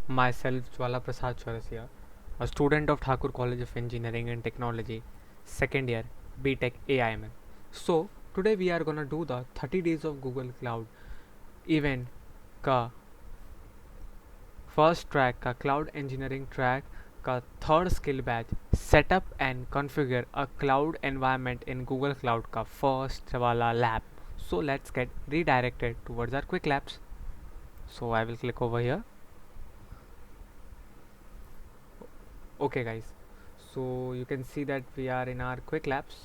Myself, Jwala Prasad Chaurasia, a student of Thakur College of Engineering and Technology, second year, BTech AIML. So, today we are gonna do the 30 days of Google Cloud event का first track का cloud engineering track का third skill batch setup and configure a cloud environment in Google cloud का first वाला lab. So let's get redirected towards our quick labs. So I will click over here. Okay guys, so you can see that we are in our quick labs.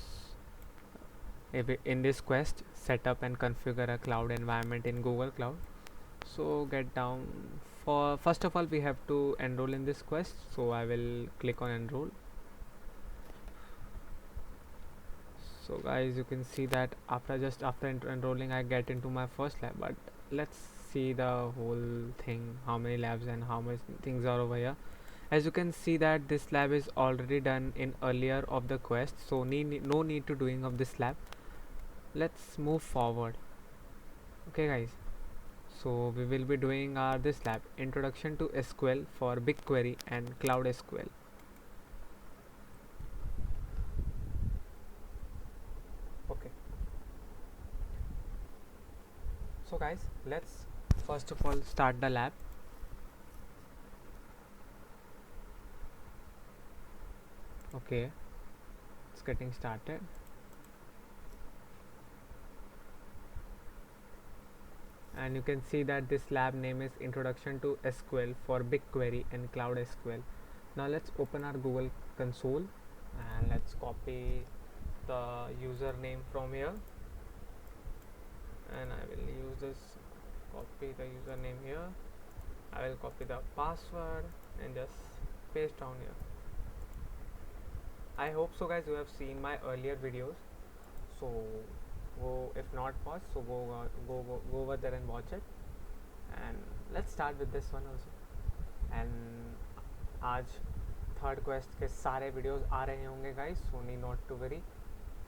In this quest, set up and configure a cloud environment in Google Cloud. So get down. For first of all, we have to enroll in this quest, so I will click on enroll. So guys, you can see that after enrolling I get into my first lab, but let's see the whole thing, how many labs and how much things are over here. As you can see that this lab is already done in earlier of the quest, so no need to doing of this lab. Let's move forward. Okay guys, so we will be doing this lab, introduction to SQL for BigQuery and Cloud SQL. Okay, so guys, let's first of all start the lab. Okay, it's getting started. And you can see that this lab name is introduction to SQL for BigQuery and Cloud SQL. Now let's open our Google console and let's copy the username from here, and I will use this, copy the username here. I will copy the password and just paste down here. I hope so guys you have seen my earlier videos, so go, if not watch, so go over there and watch it. And let's start with this one also. And आज third quest के सारे videos आ रहे होंगे guys, so need not to worry.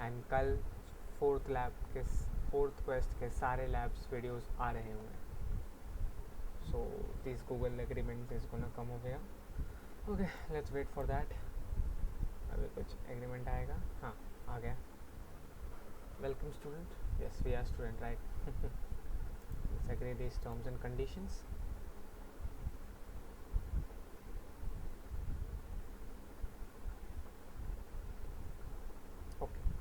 And कल fourth quest के सारे labs videos आ रहे होंगे. So this Google agreement is gonna come हो गया. Okay, let's wait for that. अभी कुछ एग्रीमेंट आएगा. हाँ, आ गया. Welcome student. Yes, we are student, right. Let's agree this terms and conditions.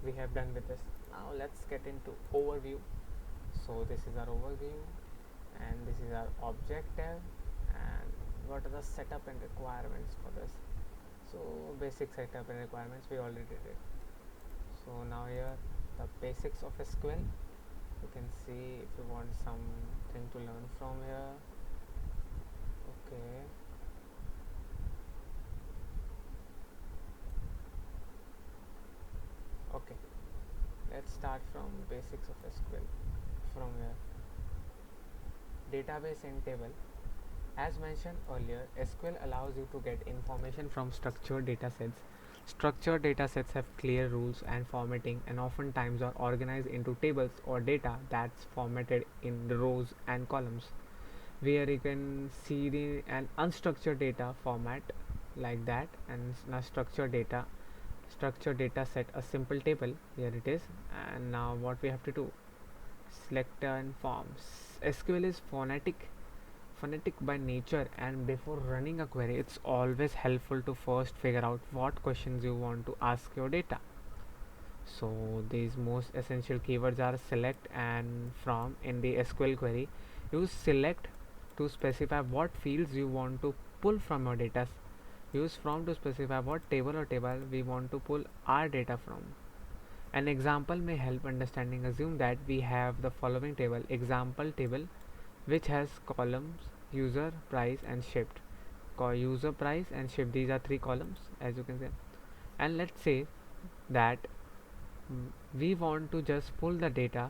We have done with this. Now let's get into overview. So this is our overview and this is our objective, and what are the setup and requirements for this. So basic setup and requirements we already did. So now here the basics of SQL. You can see if you want something to learn from here. Okay, okay, let's start from basics of SQL. From here, database and table. As mentioned earlier, SQL allows you to get information from structured datasets. Structured datasets have clear rules and formatting, and oftentimes are organized into tables or data that's formatted in the rows and columns. Where you can see an unstructured data format like that, and structured data set, a simple table. Here it is. And now what we have to do, select and forms. SQL is phonetic by nature, and before running a query it's always helpful to first figure out what questions you want to ask your data. So these most essential keywords are select and from. In the SQL query, use select to specify what fields you want to pull from your data. Use from to specify what table we want to pull our data from. An example may help understanding. Assume that we have the following table, example table, which has columns user, price and shipped. User, price and shipped, these are three columns as you can see. And let's say that we want to just pull the data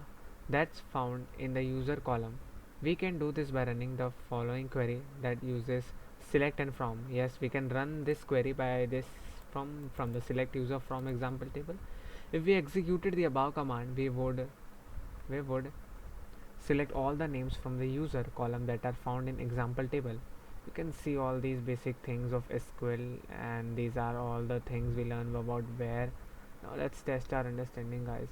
that's found in the user column. We can do this by running the following query that uses select and from. Yes, we can run this query by this from the select user from example table. If we executed the above command, we would select all the names from the user column that are found in example table. You can see all these basic things of SQL, and these are all the things we learn about where. Now let's test our understanding, guys.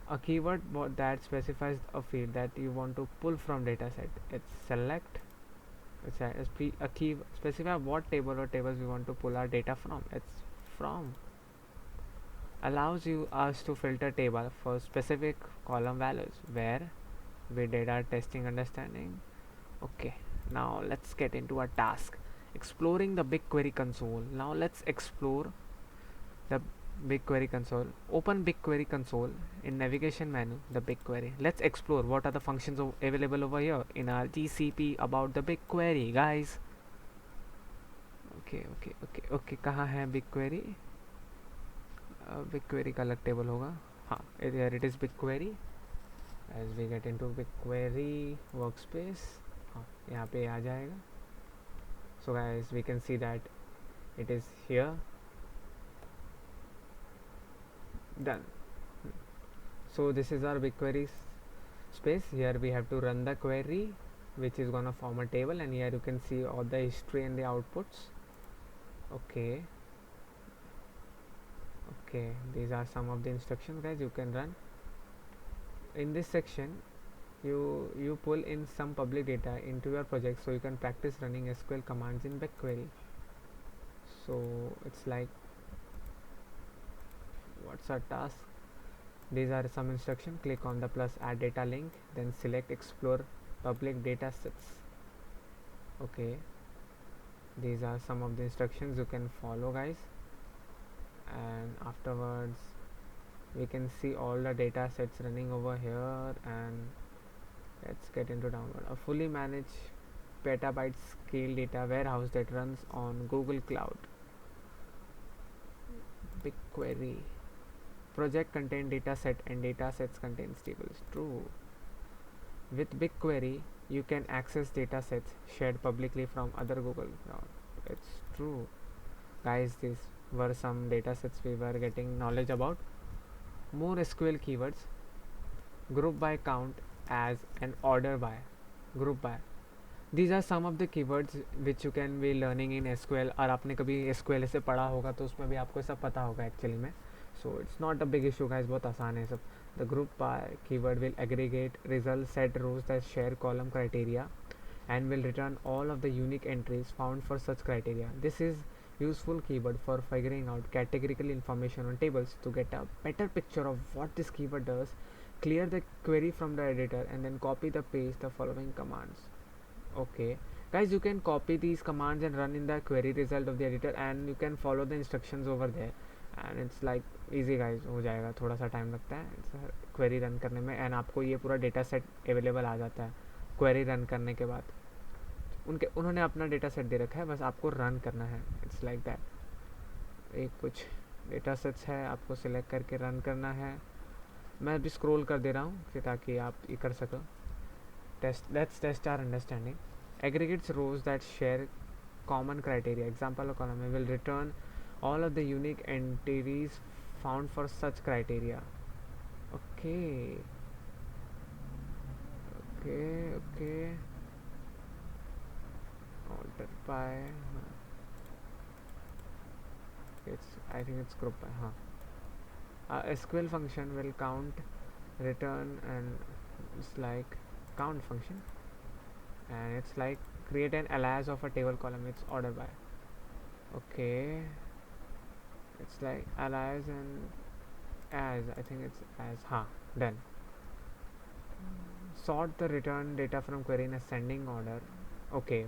A keyword that specifies a field that you want to pull from dataset. It's select. It's a key specify what table or tables we want to pull our data from. It's from. Allows you us to filter table for specific column values where we did our testing understanding. Okay, now let's get into our task, exploring the BigQuery console. Now let's explore the BigQuery console. Open BigQuery console in navigation menu, the BigQuery. Let's explore what are the functions available over here in our GCP about the BigQuery, guys. Okay, कहाँ है BigQuery? BigQuery का अलग table होगा. हाँ, here it is BigQuery. As we get into BigQuery workspace, हाँ, यहाँ पे आ जाएगा. So guys, we can see that it is here. Done. So this is our BigQuery space. Here we have to run the query, which is gonna form a table, and here you can see all the history and the outputs. Okay, these are some of the instructions, guys, you can run. In this section, you pull in some public data into your project so you can practice running SQL commands in BigQuery. So it's like, what's our task? These are some instructions. Click on the plus add data link, then select explore public data sets. Okay, these are some of the instructions you can follow, guys, and afterwards we can see all the data sets running over here. And let's get into download a fully managed petabyte scale data warehouse that runs on Google Cloud. BigQuery project contain data set and data sets contains tables. True. With BigQuery you can access data sets shared publicly from other Google Cloud. It's true, guys. These were some data sets we were getting knowledge about. More SQL keywords. Group by count as and order by. Group by. These are some of the keywords which you can be learning in SQL. और आपने कभी SQL से पढ़ा होगा तो उसमें भी आपको सब पता होगा एक्चुअली में. So it's not a big issue, guys. बहुत आसान है सब. The group by keyword will aggregate results set rows that share column criteria and will return all of the unique entries found for such criteria. This is useful keyword for figuring out categorical information on tables. To get a better picture of what this keyword does, clear the query from the editor and then copy the paste the following commands. Okay, guys, you can copy these commands and run in the query result of the editor, and you can follow the instructions over there, and it's like easy, guys. हो जाएगा, थोड़ा सा time लगता है query run करने में, and आपको ये पूरा डेटा सेट अवेलेबल आ जाता है क्वेरी रन करने के बाद. उन्होंने अपना डेटा सेट दे रखा है, बस आपको रन करना है. It's like that. एक कुछ डेटा सेट्स है, आपको सिलेक्ट करके रन करना है. मैं अभी स्क्रॉल कर दे रहा हूँ ताकि आप ये कर सको. Let's test our understanding. Aggregates rows that share common criteria. Example of column will return all of the unique entries found for such criteria. Okay. Order by. I think it's group by. A SQL function will count, return, and it's like count function, and it's like create an alias of a table column. It's order by. Okay, it's like alias and as, I think it's as. Done. Sort the return data from query in ascending order. Okay,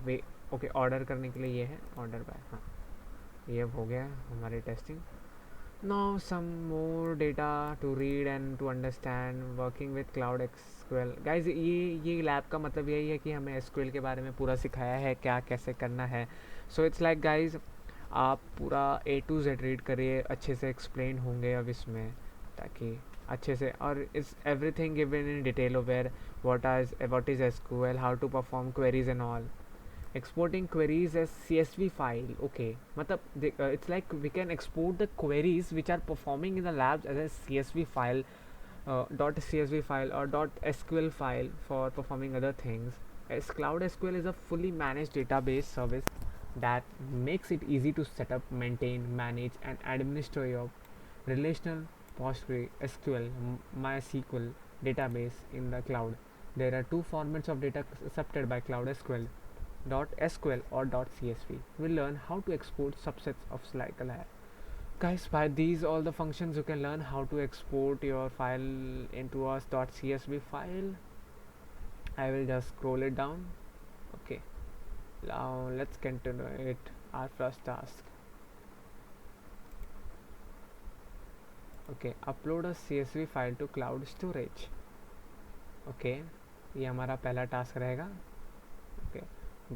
order करने के लिए ये है order by. ये हो गया हमारी testing. Now some more data to read and to understand working with Cloud SQL. Guys, ये लैब का मतलब यही है कि हमें SQL के बारे में पूरा सिखाया है, क्या कैसे करना है. So it's like, guys, आप पूरा A to Z रीड करिए, अच्छे से एक्सप्लेन होंगे अब इसमें, ताकि अच्छे से, और it's everything given in detail over what is SQL, how to perform queries and all. Exporting queries as CSV file. Okay, matlab it's like we can export the queries which are performing in the labs as a CSV file, .csv file or .sql file for performing other things. As Cloud SQL is a fully managed database service that makes it easy to set up, maintain, manage, and administer your relational PostgreSQL, MySQL database in the cloud. There are two formats of data accepted by Cloud SQL: .sql or .csv. We'll learn how to export subsets of cycle here. Guys, by these all the functions you can learn how to export your file into a .csv file. I will just scroll it down. Okay, now let's continue it. Our first task. Okay, upload a CSV file to cloud storage. Okay, ये हमारा पहला task रहेगा. Okay,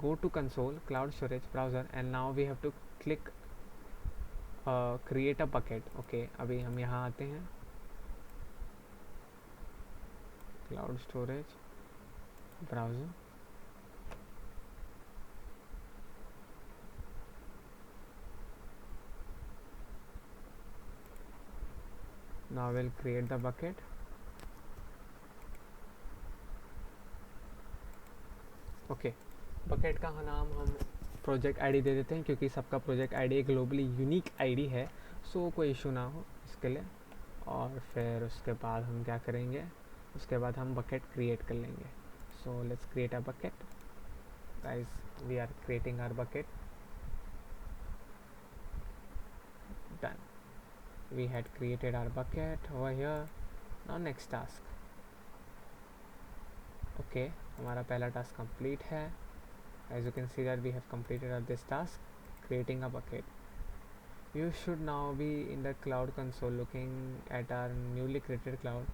go to console, cloud storage browser, and now we have to click create a bucket. Okay, अभी हम यहाँ आते हैं. Cloud storage browser. Now we'll create the bucket. Okay, bucket का नाम हम प्रोजेक्ट आईडी दे देते हैं क्योंकि सबका प्रोजेक्ट आईडी एक ग्लोबली यूनिक आईडी है, सो कोई इशू ना हो इसके लिए. और फिर उसके बाद हम क्या करेंगे, उसके बाद हम बकेट क्रिएट कर लेंगे. So let's create a bucket. Guys, we are creating our bucket. Done. We had created our bucket over here. Now next task. Okay, हमारा पहला टास्क कंप्लीट है. As you can see that we have completed this task, creating a bucket. You should now be in the cloud console looking at our newly created cloud.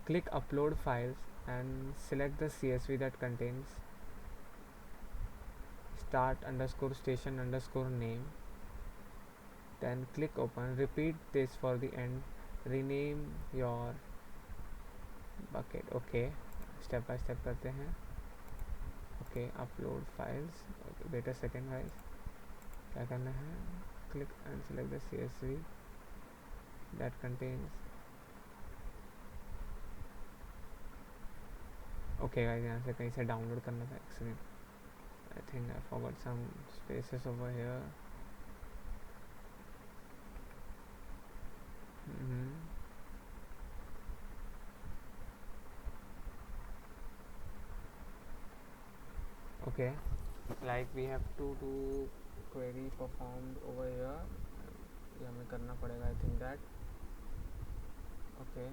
Click upload files and select the CSV that contains start_station_name. Then click open. Repeat this for the end. Rename your bucket. Okay, step by step करते हैं. Okay, upload files. Okay, wait a second guys. क्या करना है? Click and select the CSV that contains. Okay guys, यहाँ से कहीं से download करना था actually. I think I forgot some spaces over here. Okay, like we have to do query performed over here. ये हमें करना पड़ेगा. I think that. Okay.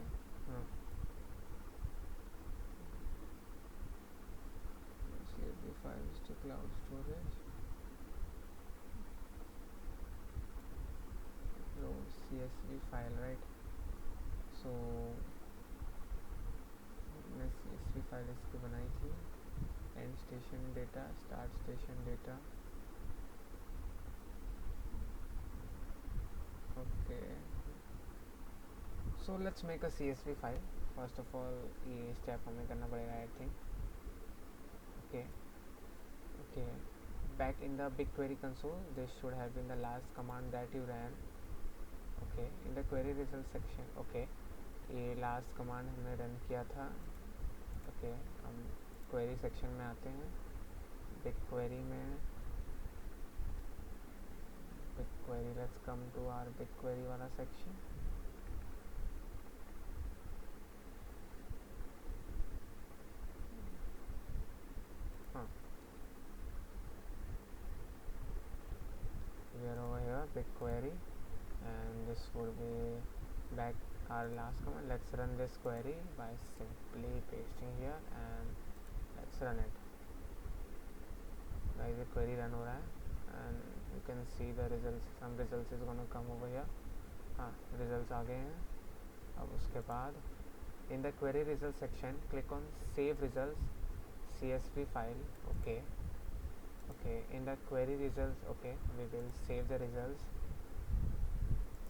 CSV files to cloud storage. Upload CSV file, right? So मैं CSV file इसकी बनाई थी. End station data, start station data. Okay, so let's make a CSV file. First of all, ये step हमें करना पड़ेगा, I think. Okay, back in the BigQuery console, this should have been the last command that you ran. Okay, in the query result section. Okay, ये last command हमने run किया था. Okay, हम query section में आते हैं. BigQuery में BigQuery, let's come to our BigQuery वाला section. We are over here, BigQuery, and this would be back our last command. Let's run this query by simply pasting here and let's run it. Guys, the query run हो रहा है and you can see the results. Some results is gonna come over here. हाँ, results आ गए हैं. अब उसके बाद in the query result section, click on save results CSV file. Okay, in the query results, okay, we will save the results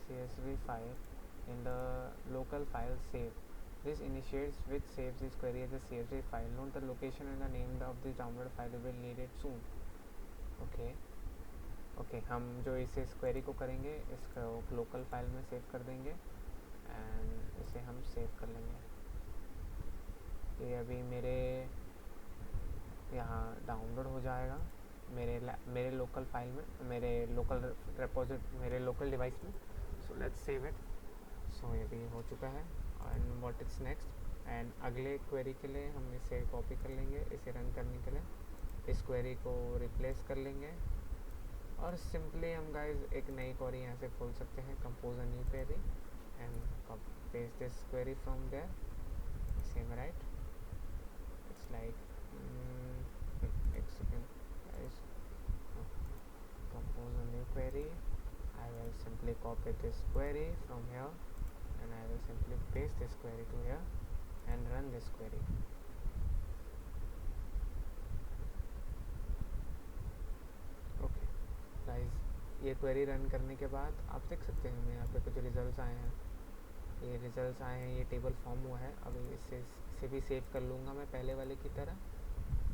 CSV file in the local file save. This initiates which saves this query as a CSV file. Note the location and the name of this download file. We will need it soon. Okay, हम जो इस query को करेंगे इसको local file में save कर देंगे and इसे हम सेव कर लेंगे. ये अभी मेरे यहाँ डाउनलोड हो जाएगा मेरे लोकल फाइल में, मेरे लोकल डिवाइस में. So let's save it. So ये भी हो चुका है. And what is next, and अगले क्वेरी के लिए हम इसे कॉपी कर लेंगे. इसे रन करने के लिए इस क्वेरी को रिप्लेस कर लेंगे और सिंपली हम गाइस एक नई क्वेरी यहाँ से खोल सकते हैं. Compose a new query and paste this query from there. Same right. It's like एक second guys. Compose a new query. I will simply copy this query from here and I will simply paste this query to here and run this query. Okay guys, ये query run करने के बाद आप देख सकते हैं हमें यहाँ पे कुछ रिजल्ट्स आए हैं. ये रिजल्ट्स आए हैं, ये टेबल फॉर्म हुआ है. अभी इसे भी सेव कर लूँगा मैं पहले वाले की तरह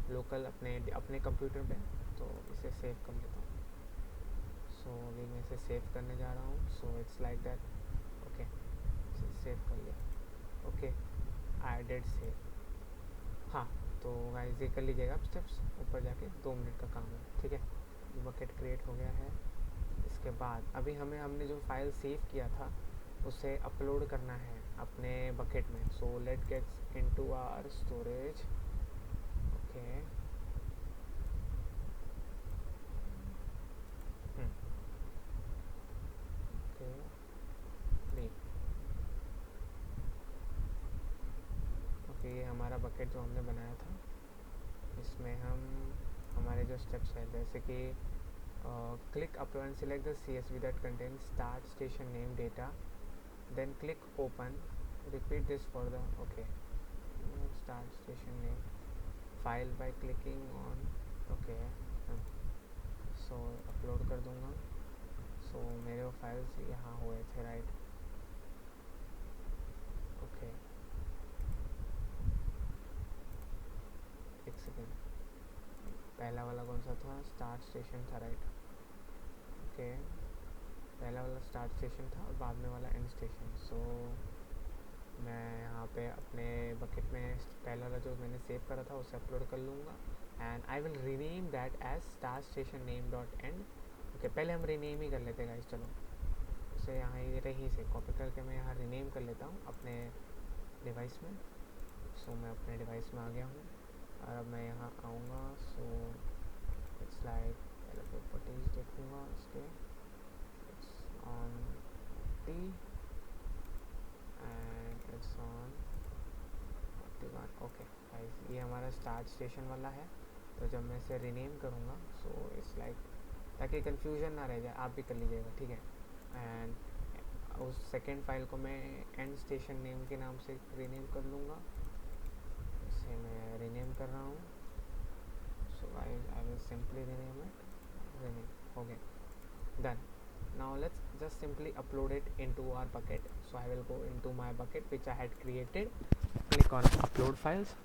लोकल अपने कंप्यूटर पे. तो इसे सेव कर लेता हूँ. सो अभी मैं इसे सेव करने जा रहा हूँ. So it's like that. Okay, save कर लिया. Okay, I did save. हाँ, तो गाइस ये कर लीजिएगा आप स्टेप्स. ऊपर जाके 2 मिनट का काम है, ठीक है. बकेट क्रिएट हो गया है. इसके बाद अभी हमने जो फाइल सेव किया था उसे अपलोड करना है अपने बकेट में. So let gets into our storage. Okay, okay, ये हमारा बकेट जो हमने बनाया था. इसमें हम हमारे जो स्टेप्स हैं जैसे कि click upload and select the CSV that contains start station name data, then click open. Repeat this for the start station name file by clicking on so upload कर दूँगा. so मेरे वो फाइल्स यहाँ हुए थे राइट. ओके, एक second. पहला वाला कौन सा था? स्टार्ट स्टेशन था राइट. ओके, पहला वाला स्टार्ट स्टेशन था और बाद में वाला एंड स्टेशन. सो मैं यहाँ पे अपने बकेट में पहला वाला जो मैंने सेव करा था उसे अपलोड कर लूँगा. And I will rename that as start station name dot end. Okay, पहले हम रीनेम ही कर लेते गाइस. चलो उसे यहाँ ही रही से कॉपी करके मैं यहाँ रीनेम कर लेता हूँ अपने डिवाइस में. सो मैं अपने डिवाइस में आ गया हूँ और अब मैं यहाँ आऊँगा. सो इट्स लाइक पहले प्रॉपर्टीज देखूँगा इसके. It's on T and it's on 41. Okay guys, ये हमारा स्टार्ट स्टेशन वाला है. तो जब मैं इसे रीनेम करूँगा सो इट्स लाइक ताकि कन्फ्यूजन ना रह जाए, आप भी कर लीजिएगा, ठीक है. एंड उस सेकेंड फाइल को मैं एंड स्टेशन नेम के नाम से रीनेम कर लूँगा. इसे मैं रीनेम कर रहा हूँ. So I will simply rename it. Rename हो गया, done. Now let's just simply upload it into our bucket. So I will go into my bucket which I had created. Click on upload files.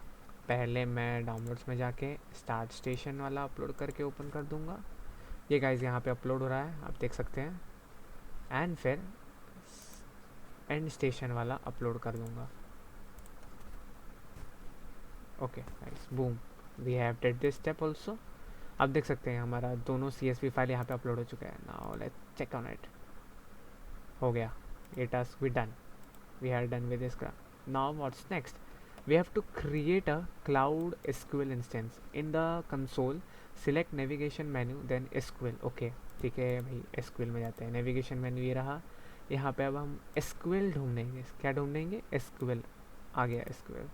पहले मैं downloads में जाके start station वाला upload करके open कर दूंगा. ये गाइस यहाँ पे अपलोड हो रहा है, आप देख सकते हैं. एंड फिर एंड स्टेशन वाला अपलोड कर दूंगा. Okay guys, boom, we have did this step also. आप देख सकते हैं हमारा दोनों CSV फाइल यहाँ पे अपलोड हो चुका है. Now let's check on it. हो गया, ये टास्क भी done. We are done with this. Now what's next? We have to create a cloud SQL instance. In the console select navigation menu then SQL. Okay, ठीक है भाई, SQL में जाते हैं. नेविगेशन मेन्यू ये रहा. यहाँ पे अब हम SQL ढूंढेंगे. क्या ढूंढेंगे? SQL. आ गया SQL.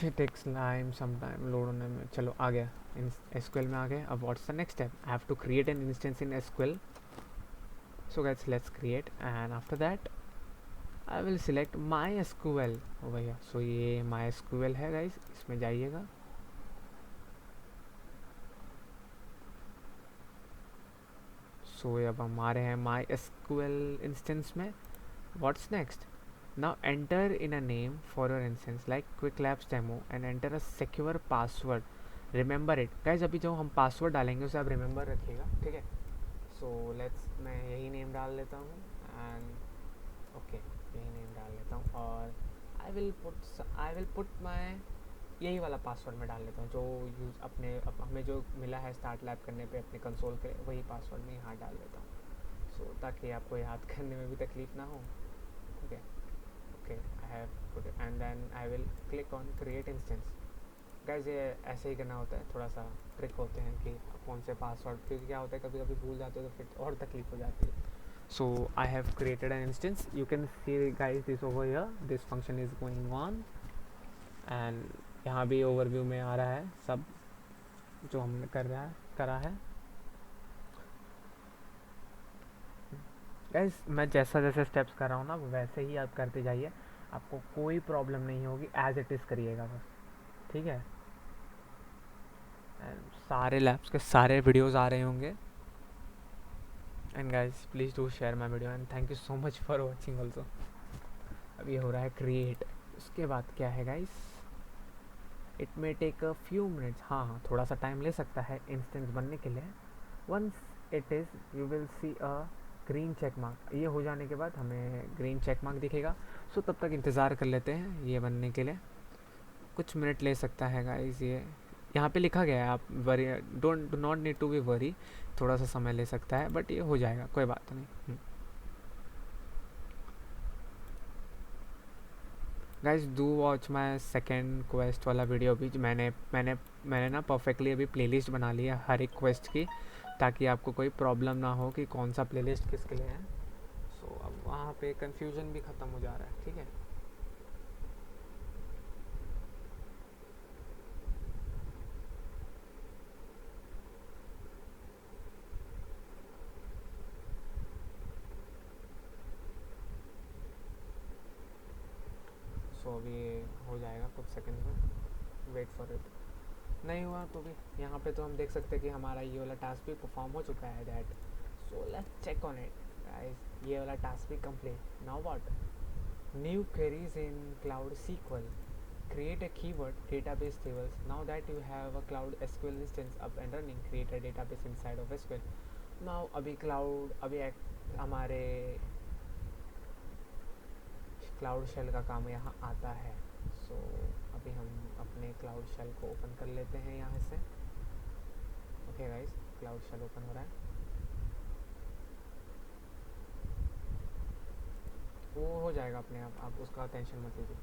It takes time, some time load होने में. चलो आ गया, SQL में आ गए. अब what's the next step? I have to create an instance in SQL. So guys let's create and after that I will select MySQL. हो भैया, सो ये MySQL है गाइस, इसमें जाइएगा. सो अब हम आ रहे हैं MySQL इंस्टेंस में. What's next? Now enter in a name for your instance like Quick Labs Demo and enter a secure password. Remember it. Guys, अभी जो हम पासवर्ड डालेंगे उसे आप रिमेंबर रखिएगा, ठीक है. सो लेट्स, मैं यही नेम डाल लेता हूँ. एंड ओके, यही नेम डाल लेता हूँ और आई विल पुट माई यही वाला पासवर्ड मैं डाल लेता हूँ जो यूज़ हमें जो मिला है स्टार्ट लैब करने पे अपने कंसोल के, वही पासवर्ड मैं यहाँ डाल देता हूँ। सो ताकि आपको याद करने में भी तकलीफ ना हो। ठीक है, okay, I have put it and then I will click on create instance. Guys ये ऐसे ही करना होता है, थोड़ा सा ट्रिक होते हैं कि कौन से पासवर्ड, क्योंकि क्या होता है कभी कभी भूल जाते हो तो फिर और तकलीफ हो जाती है। So I have created an instance. You can see guys this over here. This function is going on and यहाँ भी overview में आ रहा है सब जो हमने करा है। Guys मैं जैसा जैसे स्टेप्स कर रहा हूँ ना वैसे ही आप करते जाइए, आपको कोई प्रॉब्लम नहीं होगी, एज इट इज़ करिएगा बस, ठीक है। एंड सारे लैब्स के सारे वीडियोस आ रहे होंगे। And guys please do share my video and thank you so much for watching also. अब ये हो रहा है क्रिएट, उसके बाद क्या है guys, it may take a few minutes. हाँ, थोड़ा सा टाइम ले सकता है इंस्टेंस बनने के लिए। Once it is you will see a green check mark. ये हो जाने के बाद हमें ग्रीन चेक मार्क दिखेगा। सो तब तक इंतज़ार कर लेते हैं ये बनने के लिए, कुछ मिनट ले सकता है गाइस। ये यहाँ पे लिखा गया है, आप worry don't not need to be worry, थोड़ा सा समय ले सकता है बट ये हो जाएगा, कोई बात नहीं। Guys do watch my second quest वाला वीडियो भी। मैंने ना परफेक्टली अभी प्लेलिस्ट बना ली है हर एक क्वेस्ट की, ताकि आपको कोई प्रॉब्लम ना हो कि कौन सा प्लेलिस्ट किसके लिए है। सो अब वहाँ पे कंफ्यूजन भी ख़त्म हो जा रहा है, ठीक है। सो अभी हो जाएगा कुछ सेकंड में, वेट फॉर इट। नहीं हुआ तो भी यहाँ पे तो हम देख सकते हैं कि हमारा ये वाला टास्क भी परफॉर्म हो चुका है that. So let's check on it guys, ये वाला टास्क भी complete. Now what, new queries in cloud SQL, create a keyword database tables. Now that you have a cloud SQL instance up and running, create a database inside of SQL. Now अभी हमारे cloud shell का काम यहाँ आता है। सो अभी हम अपने क्लाउड शेल को ओपन कर लेते हैं यहाँ से। Okay guys, cloud shell open हो रहा है, वो हो जाएगा अपने आप उसका टेंशन मत लीजिए।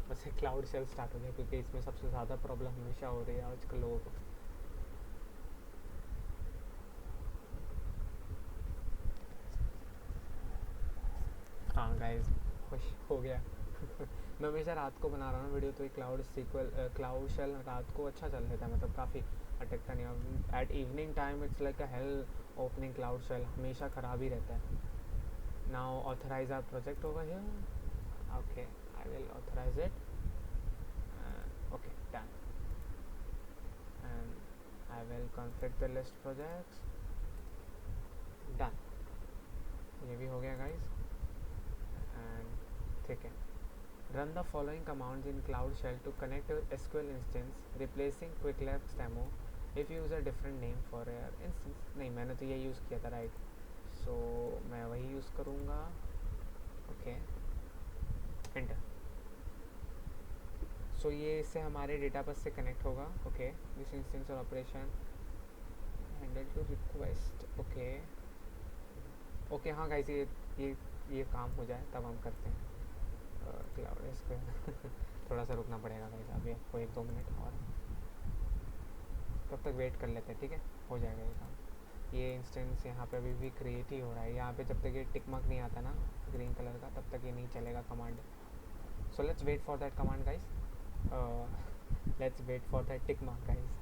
बस एक क्लाउड शेल स्टार्ट हो जाए, क्योंकि इसमें सबसे ज़्यादा प्रॉब्लम हमेशा हो रही है आजकल लोगों को। हाँ गाइस, खुश हो गया। मैं हमेशा रात को बना रहा हूँ वीडियो, तो ये क्लाउड शेल रात को अच्छा चल रहा है, मतलब काफ़ी अटकता नहीं है। At evening time it's like a hell opening cloud shell, हमेशा ख़राब ही रहता है। Now authorize our project over here. Okay, I will authorize it. Okay done, and I will configure the list projects. Done, ये भी हो गया guys. And ठीक है, run the following commands in Cloud Shell to connect your SQL instance, replacing QuickLabs demo if you use a different name for your instance. नहीं, मैंने तो ये यूज़ किया था राइट, सो मैं वही यूज़ करूँगा। Okay, enter. सो ये इससे हमारे डेटा बस से कनेक्ट होगा। ओके, दिस इंस्टेंस और operation handle to request. Okay okay, हाँ गाइस, ये काम हो जाए तब हम करते हैं क्लाउड SQL। थोड़ा सा रुकना पड़ेगा गाइस, अभी आपको 1-2 मिनट और, तब तक वेट कर लेते हैं, ठीक है, हो जाएगा ये काम। ये इंस्टेंस यहाँ पे अभी भी क्रिएट ही हो रहा है। यहाँ पे जब तक ये टिक मार्क नहीं आता ना ग्रीन कलर का, तब तक ये नहीं चलेगा command. So let's wait for that command guys, let's wait for that tick mark guys.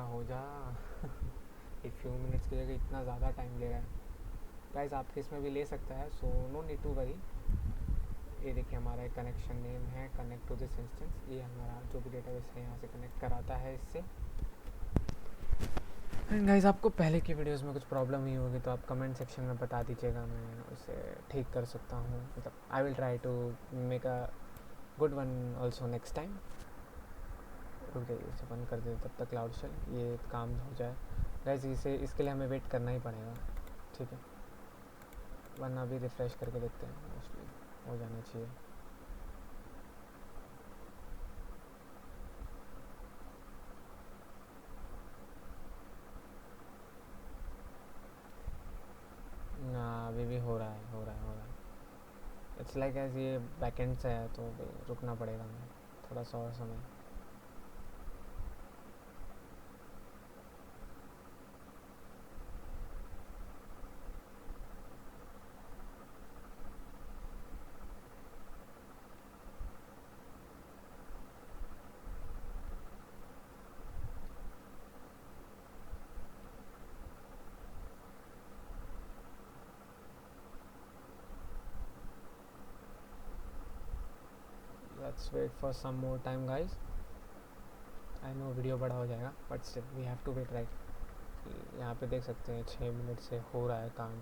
हो जा एक फ्यू मिनट्स की जगह इतना ज़्यादा टाइम ले रहा है। गाइस आपके इसमें भी ले सकता है, so no need to worry. ये देखिए हमारा एक कनेक्शन नेम है कनेक्ट टू दिस इंस्टेंस, ये हमारा जो भी डेटाबेस है यहाँ से कनेक्ट कराता है इससे। एंड गाइस आपको पहले की वीडियोस में कुछ प्रॉब्लम हुई होगी तो आप कमेंट सेक्शन में बता दीजिएगा, मैं उसे ठीक कर सकता हूँ, मतलब I will try to make a good one also next time. रुक जाइए, इसे बंद कर दे तब तक क्लाउड शेल, ये काम हो जाए गाइस। इसे इसके लिए हमें वेट करना ही पड़ेगा, ठीक है, वरना अभी रिफ़्रेश करके देखते हैं, मोस्टली हो जाना चाहिए। ना अभी भी हो रहा है, हो रहा है, हो रहा है। इट्स लाइक एज ये बैकएंड से है तो रुकना पड़ेगा हमें थोड़ा सा और समय। Let's wait for some more time guys. I know video बड़ा हो जाएगा but still we have to wait right. यहाँ पे देख सकते हैं 6 मिनट से हो रहा है काम।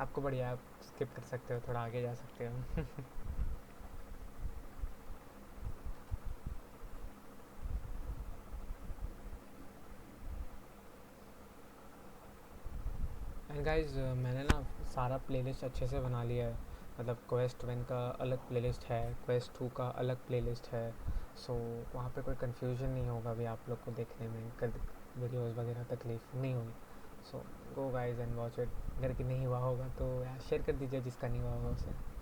आपको बढ़िया, आप स्किप कर सकते हो, थोड़ा आगे जा सकते हो। एंड गाइस मैंने ना सारा प्लेलिस्ट अच्छे से बना लिया है, मतलब क्वेस्ट 1 का अलग प्लेलिस्ट है, क्वेस्ट 2 का अलग प्लेलिस्ट है, सो वहाँ पे कोई कन्फ्यूजन नहीं होगा अभी आप लोग को देखने में, वीडियोज़ वगैरह तकलीफ नहीं होगी। So go guys and watch it. अगर कि नहीं हुआ होगा तो यार शेयर कर दीजिए जिसका नहीं हुआ होगा उसे।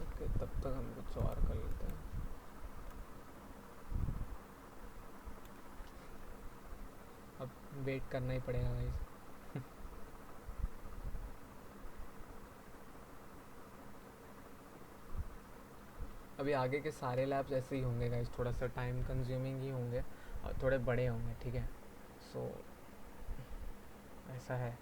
ओके तब तक हम कुछ और कर लेते हैं। अब वेट करना ही पड़ेगा गाइज। अभी आगे के सारे लैब्स ऐसे ही होंगे गाइज, थोड़ा सा टाइम कंज्यूमिंग ही होंगे और थोड़े बड़े होंगे, ठीक है, सो ऐसा है।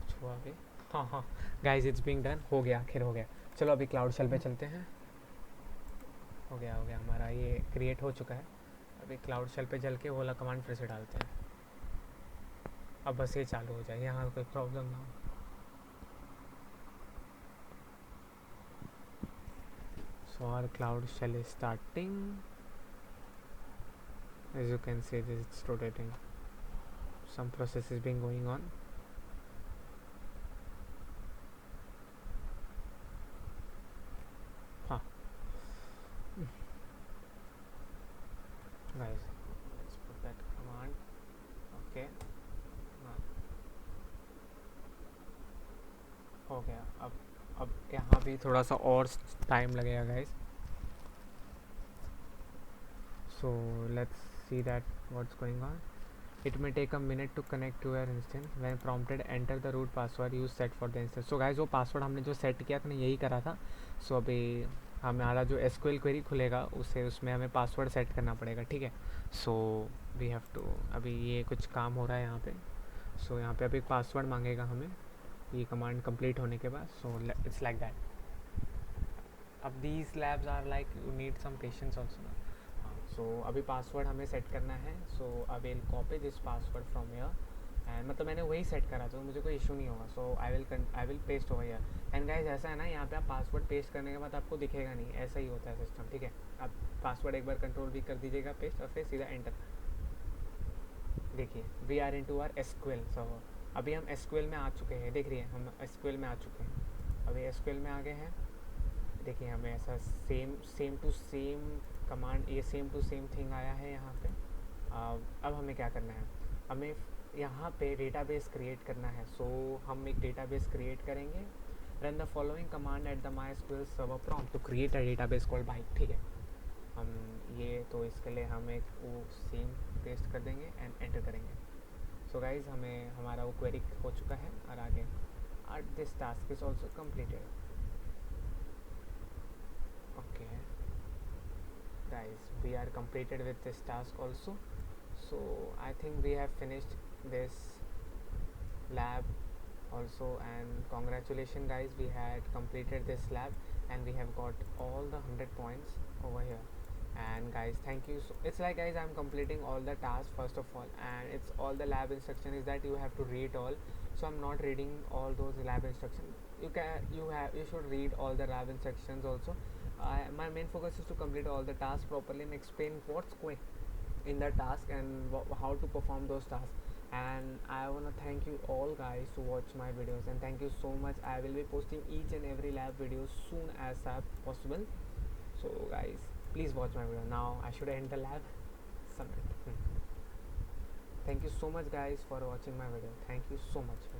कुछ हुआ अभी? हाँ हाँ गाइज इट्स बीइंग डन, हो गया, आखिर हो गया। चलो अभी क्लाउड शेल पे चलते हैं। हो गया, हो गया, हमारा ये क्रिएट हो चुका है। अभी क्लाउड शेल पे चल के वो वाला कमांड फिर से डालते हैं। अब बस ये चालू हो जाए, यहाँ कोई प्रॉब्लम ना हो। So our cloud shell is starting. As you can see, this is rotating. Some process is being going on. Huh. Guys, let's put that command. Okay. हाँ, हो गया। अब यहाँ भी थोड़ा सा और टाइम लगेगा guys. So let's see that what's going on. It may take a minute to connect to your instance. When prompted, enter the root password you set for the instance. So guys वो password हमने जो set किया था ना यही करा था। So अभी हमारा जो SQL क्वेरी खुलेगा उसे उसमें हमें पासवर्ड सेट करना पड़ेगा, ठीक है। So we have to, अभी ये कुछ काम हो रहा है यहाँ पे। So यहाँ पे अभी पासवर्ड मांगेगा हमें ये कमांड कंप्लीट होने के बाद। So it's like that. अब these labs are like you need some patience also ना। सो अभी पासवर्ड हमें सेट करना है। So I will copy this password from here and मतलब मैंने वही सेट करा तो मुझे कोई इशू नहीं होगा. So I will paste over here. And guys ऐसा है ना, यहाँ पे आप पासवर्ड पेस्ट करने के बाद आपको दिखेगा नहीं, ऐसा ही होता है सिस्टम. ठीक है, आप पासवर्ड एक बार कंट्रोल भी कर दीजिएगा पेस्ट और फिर सीधा एंटर. देखिए we are in to our SQL server. अभी हम एसक्यूएल में आ चुके हैं. देख रही है, हम एसक्यूएल में आ चुके हैं. अभी एसक्यूएल में आ गए हैं. देखिए हमें ऐसा सेम टू सेम कमांड, ये सेम टू सेम थिंग आया है यहाँ पे. अब हमें क्या करना है, हमें यहाँ पे डेटाबेस क्रिएट करना है. सो हम एक डेटाबेस क्रिएट करेंगे. Run the following command at the MySQL server prompt to create a database called byte. ठीक है, हम ये तो इसके लिए हम एक वो सेम पेस्ट कर देंगे एंड एंटर करेंगे. सो गाइज हमें हमारा वो क्वेरी हो चुका है. और आगे this task is also completed. Okay guys, we are completed with this task also. So I think we have finished this lab also, and congratulations guys, we had completed this lab and we have got all the 100 points over here. And guys, thank you. So it's like guys, I'm completing all the tasks first of all, and it's all the lab instruction is that you have to read all. So I'm not reading all those lab instructions. You should read all the lab instructions also. My main focus is to complete all the tasks properly and explain what's going in the task and how to perform those tasks. And I want to thank you all guys to watch my videos, and thank you so much. I will be posting each and every lab video soon as possible. So guys, please watch my video. Now I should end the lab. Submit. Thank you so much guys for watching my video. Thank you so much.